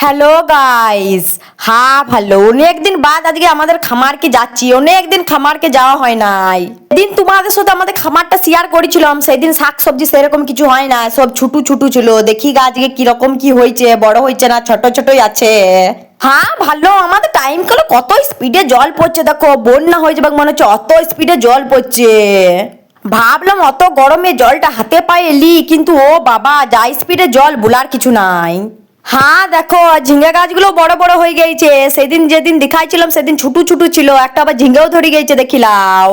Hello guys. হ্যাঁ ভালো, অনেকদিন বাদ আজকে আমাদের খামারকে যাচ্ছি। অনেকদিন খামারকে যাওয়া হয় নাই। দিন তোমাদের সাথে আমাদের খামারটা শেয়ার করেছিলাম, সেদিন শাকসবজি সেরকম কিছু হয় না, সব ছুটু ছুটু ছিল। দেখি গা আজকে কিরকম কি হয়েছে, বড় হয়েছে না ছোট ছোটই আছে। হ্যাঁ ভালো, আমাদের টাইম কলে কত স্পিডে জল পড়ছে, দেখো বন্যা হয়ে যাবে মনে হচ্ছে, অত স্পিডে জল পড়ছে। ভাবলাম অত গরমে জলটা হাতে পায়ে এলি, কিন্তু ও বাবা যা স্পিডে জল বলার কিছু নাই। হ্যাঁ দেখো ঝিঙ্গা গাছগুলো বড় বড় হয়ে গেছে, সেদিন যেদিন দেখাইছিলাম সেদিন ছোটু ছোটু ছিল, একটা আবার ঝিঙ্গাও ধরে গেছে দেখিলাও।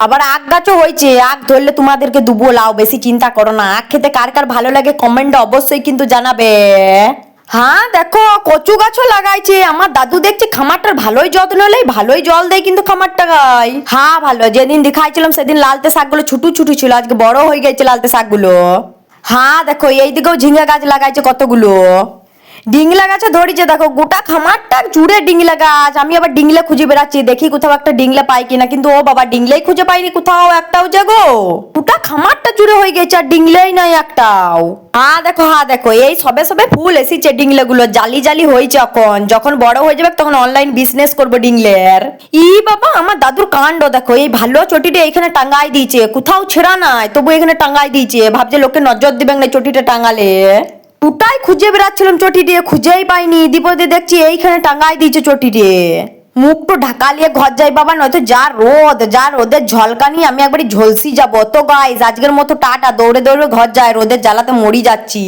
আবার আখ গাছও হয়েছে, আখ ধরলে তোমাদেরকে দুবো লাও, বেশি চিন্তা করো না। আখ খেতে কার কার ভালো লাগে কমেন্টে অবশ্যই কিন্তু জানাবে। হ্যাঁ দেখো কচু গাছও লাগাইছে আমার দাদু, দেখছি খামারটার ভালোই যত্ন নেই, ভালোই জল দেয় কিন্তু খামারটা গাই। হ্যাঁ ভালো, যেদিন দেখাইছিলাম সেদিন লালতে শাকগুলো ছোটু ছোটু ছিল, আজকে বড় হয়ে গেছে লালতে শাকগুলো। হ্যাঁ দেখো এইদিকেও ঝিঙ্গা গাছ লাগাইছে কতগুলো। ডিংলা গাছে ধরেছে দেখো, গোটা খামারটা জুড়ে ডিংলা গাছ। আমি আবার ডিংলে খুঁজে বেড়াচ্ছি, দেখি কোথাও একটা ডিংলে পাই কিনা, কিন্তু ও বাবা ডিংলেই খুঁজে পাইনি কোথাও একটাও। জাগো গোটা খামারটা জুড়ে হয়ে গেছে আর ডিংলেই নাই একটাও। হ্যাঁ দেখো এই সবে সবে ফুল এসেছে ডিংলে গুলো, জালি জালি হয়েছে। এখন যখন বড় হয়ে যাবে তখন অনলাইন বিজনেস করবো ডিংলের। ই বাবা আমার দাদুর কাণ্ড দেখো, এই ভালো চটিটা এখানে টাঙ্গাই দিয়েছে, কোথাও ছেঁড়া নাই তবু এখানে টাঙ্গাই দিয়েছে, ভাবছে লোকে নজর দিবে না চটিটা টাঙ্গালে। দুটাই খুঁজে বেড়াচ্ছিলাম চটি দিয়ে, খুঁজেই পাইনি, দিবদে দেখছি এইখানে টাঙ্গাই দিয়েছে চটি দিয়ে। মুখ তো ঢাকা নিয়ে ঘর যাই বাবা, নয়তো যা রোদ, যা রোদের ঝলকানি, আমি একবারই ঝলসি যাবো। তো গাইস আজকের মতো টাটা, দৌড়ে দৌড়ে ঘর যায়, রোদের জ্বালাতে মরি যাচ্ছি।